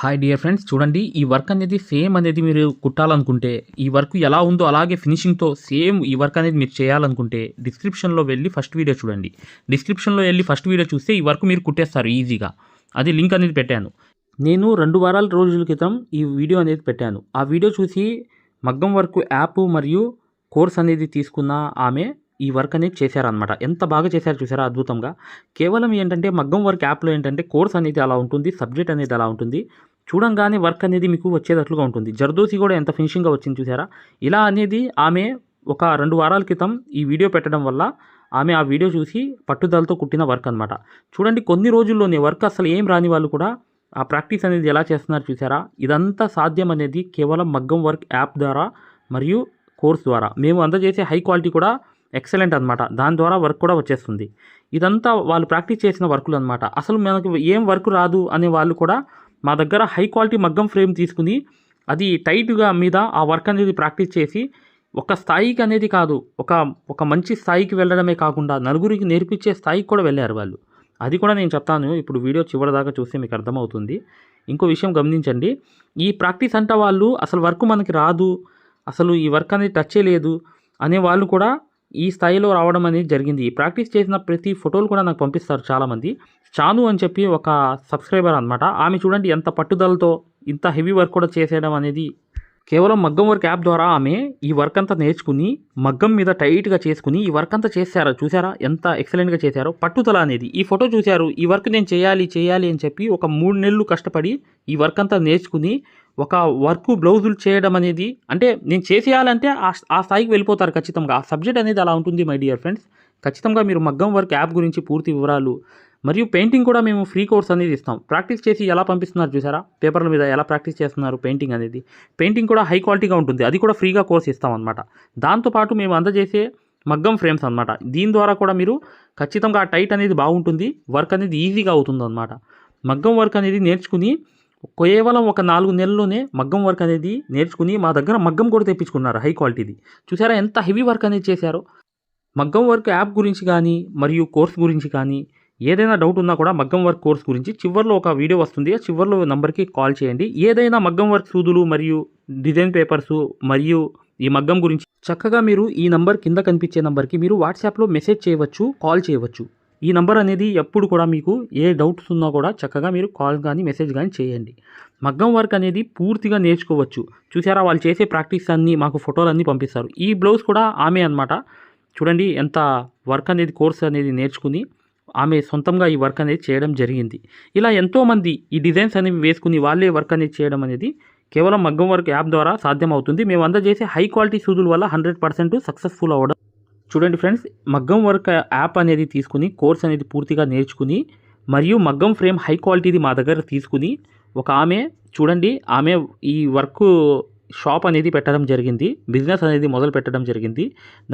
Hi dear friends, చూడండి ఈ work అనేది సేమ్ అనేది మీరు కుట్టాలనుకుంటే, ఈ వర్క్ ఎలా ఉందో అలాగే ఫినిషింగ్తో సేమ్ ఈ వర్క్ అనేది మీరు చేయాలనుకుంటే డిస్క్రిప్షన్లో వెళ్ళి ఫస్ట్ వీడియో చూడండి. డిస్క్రిప్షన్లో వెళ్ళి ఫస్ట్ వీడియో చూస్తే ఈ వర్క్ మీరు కుట్టేస్తారు ఈజీగా. అది లింక్ అనేది పెట్టాను. నేను 2 వారాల రోజుల క్రితం ఈ వీడియో అనేది పెట్టాను. ఆ వీడియో చూసి మగ్గం వర్క్ యాప్ మరియు కోర్స్ అనేది తీసుకున్న ఆమె ఈ వర్క్ అనేది చేశారనమాట. ఎంత బాగా చేశారో చూసారా, అద్భుతంగా. కేవలం ఏంటంటే మగ్గం వర్క్ యాప్లో ఏంటంటే కోర్స్ అనేది అలా ఉంటుంది, సబ్జెక్ట్ అనేది అలా ఉంటుంది. చూడంగానే వర్క్ అనేది మీకు వచ్చేటట్లుగా ఉంటుంది. జర్దోసి కూడా ఎంత ఫినిషింగ్గా వచ్చింది చూసారా. ఇలా అనేది ఆమె ఒక 2 వారాల క్రితం ఈ వీడియో పెట్టడం వల్ల ఆమె ఆ వీడియో చూసి పట్టుదలతో కుట్టిన వర్క్ అనమాట. చూడండి, కొన్ని రోజుల్లోనే వర్క్ అసలు ఏం రాని వాళ్ళు కూడా ఆ ప్రాక్టీస్ అనేది ఎలా చేస్తున్నారు చూసారా. ఇదంతా సాధ్యం అనేది కేవలం మగ్గం వర్క్ యాప్ ద్వారా మరియు కోర్స్ ద్వారా. మేము అందజేసే హై క్వాలిటీ కూడా ఎక్సలెంట్ అనమాట. దాని ద్వారా వర్క్ కూడా వచ్చేస్తుంది. ఇదంతా వాళ్ళు ప్రాక్టీస్ చేసిన వర్కులు అనమాట. అసలు మనకు ఏం వర్క్ రాదు అనే వాళ్ళు కూడా మా దగ్గర హై క్వాలిటీ మగ్గం ఫ్రేమ్ తీసుకుని అది టైట్గా మీద ఆ వర్క్ అనేది ప్రాక్టీస్ చేసి ఒక స్థాయికి అనేది కాదు, ఒక మంచి స్థాయికి వెళ్ళడమే కాకుండా నలుగురికి నేర్పించే స్థాయికి కూడా వెళ్ళారు వాళ్ళు. అది కూడా నేను చెప్తాను. ఇప్పుడు వీడియో చివరిదాకా చూస్తే మీకు అర్థమవుతుంది. ఇంకో విషయం గమనించండి, ఈ ప్రాక్టీస్ అంట వాళ్ళు అసలు వర్క్ మనకి రాదు, అసలు ఈ వర్క్ అనేది టచ్ చేయలేదు అనే వాళ్ళు కూడా ఈ స్థాయిలో రావడం అనేది జరిగింది. ప్రాక్టీస్ చేసిన ప్రతి ఫోటోలు కూడా నాకు పంపిస్తారు చాలామంది. చాను అని చెప్పి ఒక సబ్స్క్రైబర్ అనమాట. ఆమె చూడండి ఎంత పట్టుదలతో ఇంత హెవీ వర్క్ కూడా చేసేయడం అనేది కేవలం మగ్గం వర్క్ యాప్ ద్వారా ఆమె ఈ వర్క్ అంతా నేర్చుకుని మగ్గం మీద టైట్గా చేసుకుని ఈ వర్క్ అంతా చేశారో చూసారా, ఎంత ఎక్సలెంట్గా చేశారో. పట్టుదల అనేది ఈ ఫోటో చూశారు, ఈ వర్క్ నేను చేయాలి అని చెప్పి ఒక 3 నెలలు కష్టపడి ఈ వర్క్ అంతా నేర్చుకుని ఒక వర్క్ బ్లౌజులు చేయడం అనేది అంటే నేను చేసేయాలంటే ఆ స్థాయికి వెళ్ళిపోతారు ఖచ్చితంగా. ఆ సబ్జెక్ట్ అనేది అలా ఉంటుంది మై డియర్ ఫ్రెండ్స్. ఖచ్చితంగా మీరు మగ్గం వర్క్ యాప్ గురించి పూర్తి వివరాలు మరియు పెయింటింగ్ కూడా మేము ఫ్రీ కోర్స్ అనేది ఇస్తాం. ప్రాక్టీస్ చేసి ఎలా పంపిస్తున్నారు చూసారా, పేపర్ల మీద ఎలా ప్రాక్టీస్ చేస్తున్నారు పెయింటింగ్ అనేది. పెయింటింగ్ కూడా హై క్వాలిటీగా ఉంటుంది, అది కూడా ఫ్రీగా కోర్స్ ఇస్తాం అనమాట. దాంతోపాటు మేము అందజేసే మగ్గం ఫ్రేమ్స్ అనమాట. దీని ద్వారా కూడా మీరు ఖచ్చితంగా ఆ టైట్ అనేది బాగుంటుంది, వర్క్ అనేది ఈజీగా అవుతుంది అనమాట. మగ్గం వర్క్ అనేది నేర్చుకుని కేవలం ఒక 4 నెలల్లోనే మగ్గం వర్క్ అనేది నేర్చుకుని మా దగ్గర మగ్గం కూడా తెప్పించుకున్నారు హై క్వాలిటీది. చూసారా ఎంత హెవీ వర్క్ అనేది చేశారో. మగ్గం వర్క్ యాప్ గురించి కానీ మరియు కోర్స్ గురించి కానీ ఏదైనా డౌట్ ఉన్నా కూడా మగ్గం వర్క్ కోర్స్ గురించి చివరిలో ఒక వీడియో వస్తుంది, ఆ చివరిలో నంబర్కి కాల్ చేయండి. ఏదైనా మగ్గం వర్క్ సూదులు మరియు డిజైన్ పేపర్సు మరియు ఈ మగ్గం గురించి చక్కగా మీరు ఈ నంబర్ కింద కనిపించే నంబర్కి మీరు వాట్సాప్లో మెసేజ్ చేయవచ్చు, కాల్ చేయవచ్చు. ఈ నంబర్ అనేది ఎప్పుడు కూడా మీకు ఏ డౌట్స్ ఉన్నా కూడా చక్కగా మీరు కాల్ కానీ మెసేజ్ కానీ చేయండి. మగ్గం వర్క్ అనేది పూర్తిగా నేర్చుకోవచ్చు. చూసారా వాళ్ళు చేసే ప్రాక్టీస్ అన్నీ మాకు ఫోటోలు అన్నీ పంపిస్తారు. ఈ బ్లౌజ్ కూడా ఆమె అనమాట. చూడండి ఎంత వర్క్ అనేది కోర్స్ అనేది నేర్చుకుని ఆమె సొంతంగా ఈ వర్క్ అనేది చేయడం జరిగింది. ఇలా ఎంతోమంది ఈ డిజైన్స్ అనేవి వేసుకుని వాళ్ళే వర్క్ అనేది చేయడం అనేది కేవలం మగ్గం వర్క్ యాప్ ద్వారా సాధ్యమవుతుంది. మేము అందజేసే హై క్వాలిటీ సూదుల వల్ల 100% సక్సెస్ఫుల్ అవ్వడం. చూడండి ఫ్రెండ్స్, మగ్గం వర్క్ యాప్ అనేది తీసుకుని కోర్స్ అనేది పూర్తిగా నేర్చుకుని మరియు మగ్గం ఫ్రేమ్ హై క్వాలిటీది మా దగ్గర తీసుకుని ఒక ఆమె చూడండి, ఆమె ఈ వర్క్ షాప్ అనేది పెట్టడం జరిగింది, బిజినెస్ అనేది మొదలు పెట్టడం జరిగింది.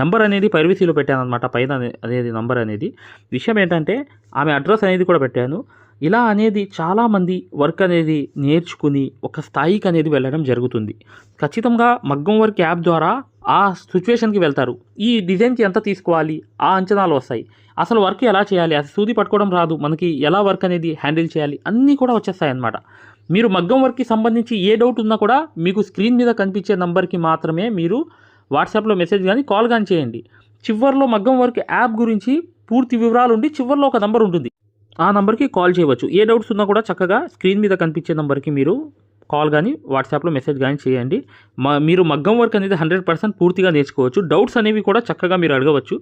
నంబర్ అనేది పైరవీసీలో పెట్టాను అనమాట, పైన అనేది నంబర్ అనేది. విషయం ఏంటంటే ఆమె అడ్రస్ అనేది కూడా పెట్టాను. ఇలా అనేది చాలామంది వర్క్ అనేది నేర్చుకుని ఒక స్థాయికి అనేది వెళ్ళడం జరుగుతుంది. ఖచ్చితంగా మగ్గం వర్క్ యాప్ ద్వారా ఆ సిచ్యువేషన్కి వెళ్తారు. ఈ డిజైన్కి ఎంత తీసుకోవాలి ఆ అంచనాలు వస్తాయి. అసలు వర్క్ ఎలా చేయాలి, అసలు సూది పట్టుకోవడం రాదు మనకి, ఎలా వర్క్ అనేది హ్యాండిల్ చేయాలి అన్నీ కూడా వచ్చేస్తాయి అన్నమాట. మీరు మగ్గం వర్క్కి సంబంధించి ఏ డౌట్ ఉన్నా కూడా మీకు స్క్రీన్ మీద కనిపించే నంబర్కి మాత్రమే మీరు వాట్సాప్లో మెసేజ్ కానీ కాల్ కానీ చేయండి. చివరిలో మగ్గం వర్క్ యాప్ గురించి పూర్తి వివరాలు ఉండి చివరిలో ఒక నంబర్ ఉంటుంది, ఆ నంబర్కి కాల్ చేయవచ్చు. ఏ డౌట్స్ ఉన్నా కూడా చక్కగా స్క్రీన్ మీద కనిపించే నంబర్కి మీరు కాల్ కానీ వాట్సాప్లో మెసేజ్ కానీ చేయండి. మీరు మగ్గం వర్క్ అనేది 100% పూర్తిగా నేర్చుకోవచ్చు. డౌట్స్ అనేవి కూడా చక్కగా మీరు అడగవచ్చు,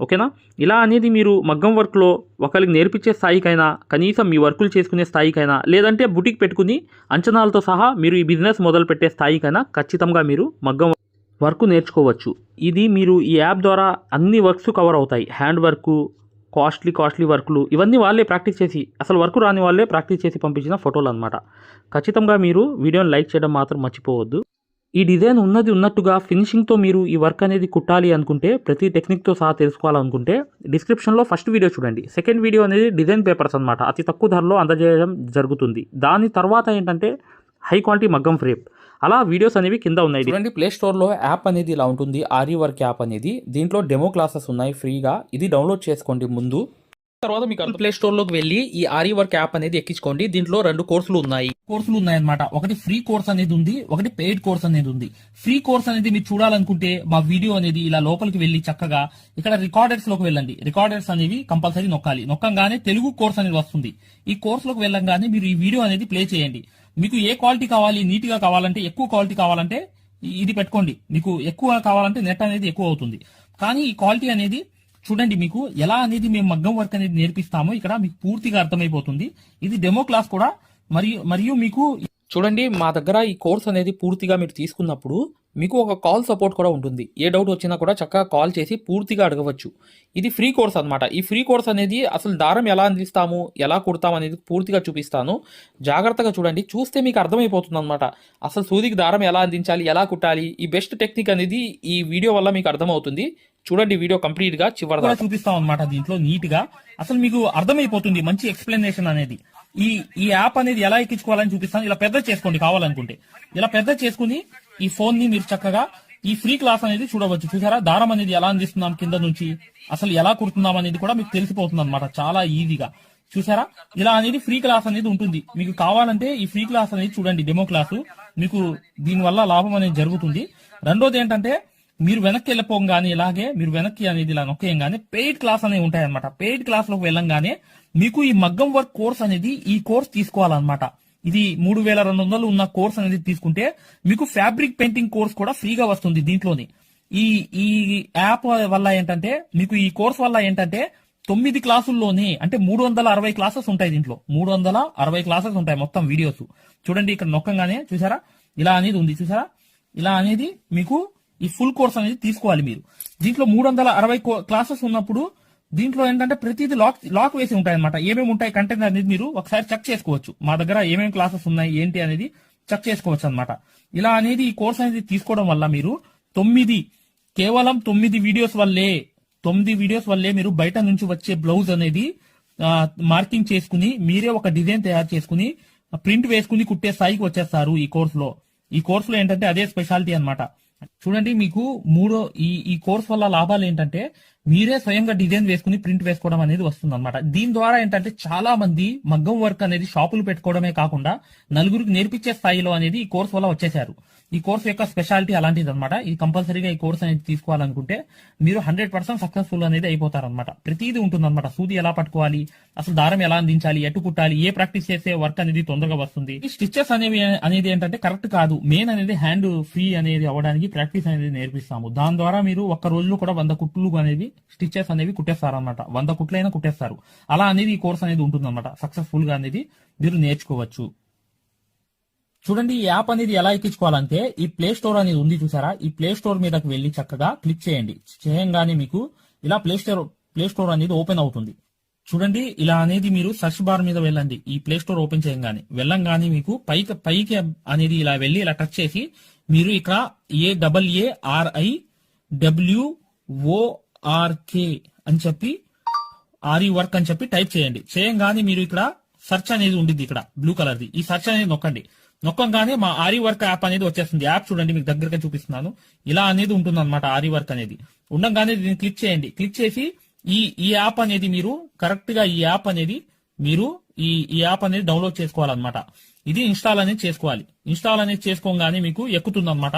ఓకేనా. ఇలా అనేది మీరు మగ్గం వర్క్లో ఒకరికి నేర్పించే స్థాయికైనా, కనీసం మీ వర్కులు చేసుకునే స్థాయికైనా, లేదంటే బుటిక్ పెట్టుకుని అంచనాలతో సహా మీరు ఈ బిజినెస్ మొదలు పెట్టే స్థాయికైనా ఖచ్చితంగా మీరు మగ్గం వర్క్ నేర్చుకోవచ్చు. ఇది మీరు ఈ యాప్ ద్వారా అన్ని వర్క్స్ కవర్ అవుతాయి. హ్యాండ్ వర్క్, కాస్ట్లీ వర్కులు ఇవన్నీ వాళ్ళే ప్రాక్టీస్ చేసి, అసలు వర్క్ రాని వాళ్ళే ప్రాక్టీస్ చేసి పంపించిన ఫోటోలు అనమాట. ఖచ్చితంగా మీరు వీడియోని లైక్ చేయడం మాత్రం మర్చిపోవద్దు. ఈ డిజైన్ ఉన్నట్టుగా ఫినిషింగ్తో మీరు ఈ వర్క్ అనేది కుట్టాలి అనుకుంటే, ప్రతి టెక్నిక్తో సహా తెలుసుకోవాలనుకుంటే డిస్క్రిప్షన్లో ఫస్ట్ వీడియో చూడండి. సెకండ్ వీడియో అనేది డిజైన్ పేపర్స్ అనమాట, అతి తక్కువ ధరలో అందజేయడం జరుగుతుంది. దాని తర్వాత ఏంటంటే హై క్వాలిటీ మగ్గం ఫ్రేమ్. అలా వీడియోస్ అనేవి కింద ఉన్నాయి. చూడండి, ప్లే స్టోర్లో యాప్ అనేది ఇలా ఉంటుంది, ఆర్యీ వర్క్ యాప్ అనేది. దీంట్లో డెమో క్లాసెస్ ఉన్నాయి ఫ్రీగా, ఇది డౌన్లోడ్ చేసుకోండి ముందు. తర్వాత మీకు ప్లే స్టోర్ లోకి వెళ్ళి ఈ ఆరి వర్క్ యాప్ అనేది ఎక్కించుకోండి. దీంట్లో 2 కోర్సులు ఉన్నాయన్నమాట. ఒకటి ఫ్రీ కోర్స్ అనేది ఉంది, ఒకటి పెయిడ్ కోర్స్ అనేది ఉంది. ఫ్రీ కోర్స్ అనేది మీరు చూడాలనుకుంటే మా వీడియో అనేది ఇలా లోపలికి వెళ్ళి చక్కగా ఇక్కడ రికార్డర్స్ లోకి వెళ్ళండి. రికార్డర్స్ అనేవి కంపల్సరీ నొక్కాలి. నొక్కంగానే తెలుగు కోర్స్ అనేది వస్తుంది. ఈ కోర్స్ లోకి వెళ్ళంగానే మీరు ఈ వీడియో అనేది ప్లే చేయండి. మీకు ఏ క్వాలిటీ కావాలి, నీట్ గా కావాలంటే, ఎక్కువ క్వాలిటీ కావాలంటే ఇది పెట్టుకోండి. మీకు ఎక్కువ కావాలంటే నెట్ అనేది ఎక్కువ అవుతుంది. కానీ ఈ క్వాలిటీ అనేది చూడండి, మీకు ఎలా అనేది మేము మగ్గం వర్క్ అనేది నేర్పిస్తామో ఇక్కడ మీకు పూర్తిగా అర్థమైపోతుంది. ఇది డెమో క్లాస్ కూడా. మరియు మీకు చూడండి, మా దగ్గర ఈ కోర్స్ అనేది పూర్తిగా మీరు తీసుకున్నప్పుడు మీకు ఒక కాల్ సపోర్ట్ కూడా ఉంటుంది. ఏ డౌట్ వచ్చినా కూడా చక్కగా కాల్ చేసి పూర్తిగా అడగవచ్చు. ఇది ఫ్రీ కోర్స్ అన్నమాట. ఈ ఫ్రీ కోర్స్ అనేది అసలు దారం ఎలా అందిస్తాము, ఎలా కుడతాం అనేది పూర్తిగా చూపిస్తాను. జాగ్రత్తగా చూడండి, చూస్తే మీకు అర్థమైపోతుంది అనమాట. అసలు సూదికి దారం ఎలా అందించాలి, ఎలా కుట్టాలి, ఈ బెస్ట్ టెక్నిక్ అనేది ఈ వీడియో వల్ల మీకు అర్థమవుతుంది. చూడండి, వీడియో కంప్లీట్ గా చివరిగా చూపిస్తాం అనమాట. దీంట్లో నీట్ గా అసలు మీకు అర్థమైపోతుంది. మంచి ఎక్స్ప్లెనేషన్ అనేది. ఈ యాప్ అనేది ఎలా ఎక్కించుకోవాలని చూపిస్తాను. ఇలా పెద్ద చేసుకోండి కావాలనుకుంటే. ఇలా పెద్ద చేసుకుని ఈ ఫోన్ ని మీరు చక్కగా ఈ ఫ్రీ క్లాస్ అనేది చూడవచ్చు. చూసారా, దారం అనేది ఎలా అందిస్తున్నాం కింద నుంచి, అసలు ఎలా కుడుతున్నాం అనేది కూడా మీకు తెలిసిపోతుంది అనమాట. చాలా ఈజీగా చూసారా. ఇలా అనేది ఫ్రీ క్లాస్ అనేది ఉంటుంది. మీకు కావాలంటే ఈ ఫ్రీ క్లాస్ అనేది చూడండి, డెమో క్లాసు. మీకు దీనివల్ల లాభం అనేది జరుగుతుంది. రెండోది ఏంటంటే, మీరు వెనక్కి వెళ్ళిపోగానే ఇలాగే మీరు వెనక్కి అనేది ఇలా నొక్కేయంగానే పెయిడ్ క్లాస్ అనేవి ఉంటాయన్నమాట. పెయిడ్ క్లాస్ లోకి వెళ్ళంగానే మీకు ఈ మగ్గం వర్క్ కోర్స్ అనేది ఈ కోర్స్ తీసుకోవాలన్నమాట. ఇది 3200 ఉన్న కోర్స్ అనేది తీసుకుంటే మీకు ఫ్యాబ్రిక్ పెయింటింగ్ కోర్స్ కూడా ఫ్రీగా వస్తుంది దీంట్లోని. ఈ యాప్ వల్ల ఏంటంటే, మీకు ఈ కోర్స్ వల్ల ఏంటంటే 9 క్లాసుల్లోనే అంటే 360 క్లాసెస్ ఉంటాయి. దీంట్లో 360 క్లాసెస్ ఉంటాయి మొత్తం వీడియోస్. చూడండి, ఇక్కడ నొక్కంగానే చూసారా ఇలా అనేది ఉంది. చూసారా, ఇలా అనేది మీకు ఈ ఫుల్ కోర్స్ అనేది తీసుకోవాలి మీరు. దీంట్లో 360 క్లాసెస్ ఉన్నప్పుడు దీంట్లో ఏంటంటే ప్రతిదీ లాక్ వేసి ఉంటాయి అనమాట. ఏమేమి ఉంటాయి కంటెంట్ అనేది మీరు ఒకసారి చెక్ చేసుకోవచ్చు. మా దగ్గర ఏమేమి క్లాసెస్ ఉన్నాయి ఏంటి అనేది చెక్ చేసుకోవచ్చు అనమాట. ఇలా అనేది ఈ కోర్స్ అనేది తీసుకోవడం వల్ల మీరు కేవలం 9 వీడియోస్ వల్లే మీరు బయట నుంచి వచ్చే బ్లౌజ్ అనేది మార్కింగ్ చేసుకుని మీరే ఒక డిజైన్ తయారు చేసుకుని ప్రింట్ వేసుకుని కుట్టే స్థాయికి వచ్చేస్తారు ఈ కోర్సులో. ఈ కోర్సులో ఏంటంటే అదే స్పెషాలిటీ అన్నమాట. చూడండి, మీకు ఈ కోర్స్ వల్ల లాభాలు ఏంటంటే మీరే స్వయంగా డిజైన్ వేసుకుని ప్రింట్ వేసుకోవడం అనేది వస్తుంది అనమాట. దీని ద్వారా ఏంటంటే చాలా మంది మగ్గం వర్క్ అనేది షాపులు పెట్టుకోవడమే కాకుండా నలుగురికి నేర్పించే స్థాయిలో అనేది ఈ కోర్స్ వల్ల వచ్చేసారు. ఈ కోర్స్ యొక్క స్పెషాలిటీ అలాంటిది అనమాట. ఇది కంపల్సరీగా ఈ కోర్స్ అనేది తీసుకోవాలనుకుంటే మీరు 100% సక్సెస్ఫుల్ అనేది అయిపోతారనమాట. ప్రతిదీ ఉంటుందన్నమాట. సూది ఎలా పట్టుకోవాలి, అసలు దారం ఎలా అందించాలి, ఎటు కుట్టాలి, ఏ ప్రాక్టీస్ చేస్తే వర్క్ అనేది తొందరగా వస్తుంది. ఈ స్టిచెస్ అనేది ఏంటంటే కరెక్ట్ కాదు. మెయిన్ అనేది హ్యాండ్ ఫ్రీ అనేది అవ్వడానికి ప్రాక్టీస్ అనేది నేర్పిస్తాము. దాని ద్వారా మీరు ఒక్క రోజులో కూడా 100 కుట్లు అనేది స్టిచెస్ అనేవి కుట్టేస్తారనమాట. 100 కుట్లైనా కుట్టేస్తారు. అలా అనేది ఈ కోర్స్ అనేది ఉంటుందన్నమాట. సక్సెస్ఫుల్ గా అనేది మీరు నేర్చుకోవచ్చు. చూడండి, ఈ యాప్ అనేది ఎలా ఎక్కించుకోవాలంటే ఈ ప్లే స్టోర్ అనేది ఉంది చూసారా. ఈ ప్లే స్టోర్ మీదకి వెళ్ళి చక్కగా క్లిక్ చేయండి. చేయంగానే మీకు ఇలా ప్లే స్టోర్ అనేది ఓపెన్ అవుతుంది. చూడండి, ఇలా అనేది మీరు సర్చ్ బార్ మీద వెళ్ళండి. ఈ ప్లే స్టోర్ ఓపెన్ చేయంగానే వెళ్ళంగానే మీకు పైకి అనేది ఇలా వెళ్ళి ఇలా టచ్ చేసి మీరు ఇక్కడ AARIWORK అని చెప్పి ఆరి వర్క్ అని చెప్పి టైప్ చేయండి. చేయంగానే మీరు ఇక్కడ సర్చ్ అనేది ఉండిద్ది, ఇక్కడ బ్లూ కలర్ ది. ఈ సర్చ్ అనేది నొక్కండి. నొక్కంగానే మా ఆరి వర్క్ యాప్ అనేది వచ్చేస్తుంది. యాప్ చూడండి, మీకు దగ్గరగా చూపిస్తున్నాను. ఇలా అనేది ఉంటుంది అనమాట. ఆరి వర్క్ అనేది ఉండగానే దీన్ని క్లిక్ చేయండి. క్లిక్ చేసి ఈ యాప్ అనేది మీరు కరెక్ట్ గా ఈ యాప్ అనేది డౌన్లోడ్ చేసుకోవాలన్నమాట. ఇది ఇన్స్టాల్ అనేది చేసుకోవాలి. ఇన్స్టాల్ అనేది చేసుకోగానే మీకు ఎక్కుతుంది అనమాట.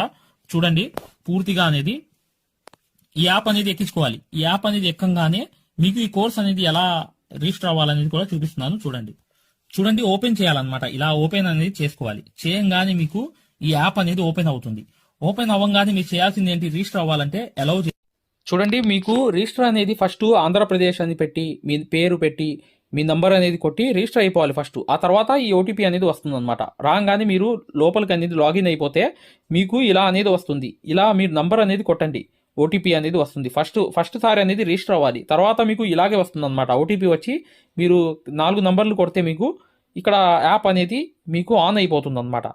చూడండి, పూర్తిగా అనేది ఈ యాప్ అనేది ఎక్కించుకోవాలి. ఈ యాప్ అనేది ఎక్కంగానే మీకు ఈ కోర్స్ అనేది ఎలా రిజిస్టర్ అవ్వాలనేది కూడా చూపిస్తున్నాను. చూడండి, ఓపెన్ చేయాలన్నమాట. ఇలా ఓపెన్ అనేది చేసుకోవాలి. చేయంగానే మీకు ఈ యాప్ అనేది ఓపెన్ అవుతుంది. ఓపెన్ అవ్వగానే మీరు చేయాల్సింది ఏంటి, రిజిస్టర్ అవ్వాలంటే అలౌ చూడండి, మీకు రిజిస్టర్ అనేది ఫస్ట్ ఆంధ్రప్రదేశ్ అని పెట్టి మీ పేరు పెట్టి మీ నంబర్ అనేది కొట్టి రిజిస్టర్ అయిపోవాలి ఫస్ట్. ఆ తర్వాత ఈ ఓటీపీ అనేది వస్తుంది అనమాట. రాగానే మీరు లోపలికి అనేది లాగిన్ అయిపోతే మీకు ఇలా అనేది వస్తుంది. ఇలా మీరు నంబర్ అనేది కొట్టండి, ఓటీపీ అనేది వస్తుంది. ఫస్ట్ సారి అనేది రిజిస్టర్ అవ్వాలి. తర్వాత మీకు ఇలాగే వస్తుంది అనమాట. ఓటీపీ వచ్చి మీరు 4 నంబర్లు కొడితే మీకు ఇక్కడ యాప్ అనేది మీకు ఆన్ అయిపోతుంది అనమాట.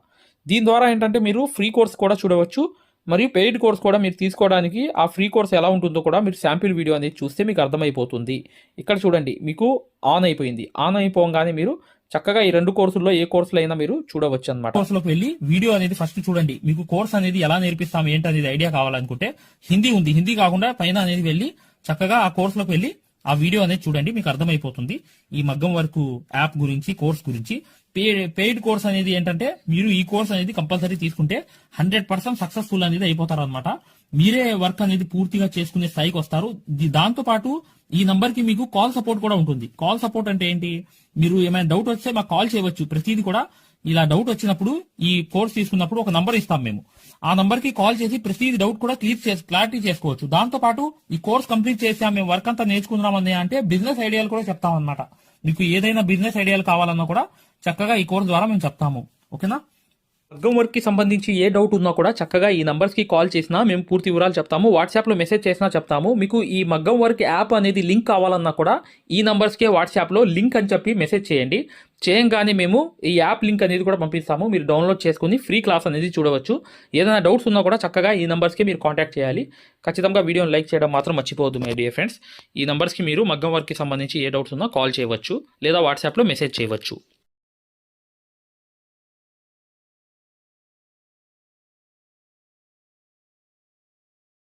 దీని ద్వారా ఏంటంటే మీరు ఫ్రీ కోర్స్ కూడా చూడవచ్చు, మరియు పెయిడ్ కోర్స్ కూడా మీరు తీసుకోవడానికి ఆ ఫ్రీ కోర్స్ ఎలా ఉంటుందో కూడా మీరు శాంపిల్ వీడియో అనేది చూస్తే మీకు అర్థమైపోతుంది. ఇక్కడ చూడండి, మీకు ఆన్ అయిపోయింది. ఆన్ అయిపోగానే మీరు చక్కగా ఈ 2 కోర్సుల్లో ఏ కోర్సులో అయినా మీరు చూడవచ్చు అనమాట. కోర్సులోకి వెళ్ళి వీడియో అనేది ఫస్ట్ చూడండి. మీకు కోర్స్ అనేది ఎలా నేర్పిస్తాం ఏంటి అనేది ఐడియా కావాలనుకుంటే హిందీ ఉంది. హిందీ కాకుండా పైన అనేది వెళ్ళి చక్కగా ఆ కోర్సులోకి వెళ్ళి ఆ వీడియో అనేది చూడండి, మీకు అర్థమైపోతుంది ఈ మగ్గం వర్క్ యాప్ గురించి, కోర్స్ గురించి. పెయిడ్ కోర్స్ అనేది ఏంటంటే మీరు ఈ కోర్స్ అనేది కంపల్సరీ తీసుకుంటే 100% సక్సెస్ఫుల్ అనేది అయిపోతారు అనమాట. మీరే వర్క్ అనేది పూర్తిగా చేసుకునే స్థాయికి వస్తారు. దాంతో పాటు ఈ నంబర్ కి మీకు కాల్ సపోర్ట్ కూడా ఉంటుంది. కాల్ సపోర్ట్ అంటే ఏంటి, మీరు ఏమైనా డౌట్ వస్తే మాకు కాల్ చేయవచ్చు. ప్రతిదీ కూడా ఇలా డౌట్ వచ్చినప్పుడు ఈ కోర్స్ తీసుకున్నప్పుడు ఒక నంబర్ ఇస్తాం మేము. ఆ నంబర్ కి కాల్ చేసి ప్రతి డౌట్ కూడా క్లారిటీ చేసుకోవచ్చు. దాంతో పాటు ఈ కోర్స్ కంప్లీట్ చేసాం, మేము వర్క్ అంతా నేర్చుకుందామని అంటే బిజినెస్ ఐడియాలు కూడా చెప్తాం అనమాట. మీకు ఏదైనా బిజినెస్ ఐడియాలు కావాలన్నా కూడా చక్కగా ఈ కోర్స్ ద్వారా మేము చెప్తాము. ఓకేనా? మగ్గం వర్క్ కి సంబంధించి ఏ డౌట్ ఉన్నా కూడా చక్కగా ఈ నంబర్స్ కి కాల్ చేసినా మేము పూర్తి వివరాలు చెప్తాము. వాట్సాప్ లో మెసేజ్ చేసినా చెప్తాము. మీకు ఈ మగ్గం వర్క్ యాప్ అనేది లింక్ కావాలన్నా కూడా ఈ నంబర్స్ కే వాట్సాప్ లో లింక్ అని చెప్పి మెసేజ్ చేయండి. చేయంగానే మేము ఈ యాప్ లింక్ అనేది కూడా పంపిస్తాము. మీరు డౌన్లోడ్ చేసుకుని ఫ్రీ క్లాస్ అనేది చూడవచ్చు. ఏదైనా డౌట్స్ ఉన్నా కూడా చక్కగా ఈ నంబర్స్కి మీరు కాంటాక్ట్ చేయాలి. ఖచ్చితంగా వీడియోని లైక్ చేయడం మాత్రం మర్చిపోవద్దు మై డియర్ ఫ్రెండ్స్. ఈ నంబర్స్కి మీరు మగ్గం వర్క్కి సంబంధించి ఏ డౌట్స్ ఉన్నా కాల్ చేయవచ్చు లేదా వాట్సాప్లో మెసేజ్ చేయవచ్చు.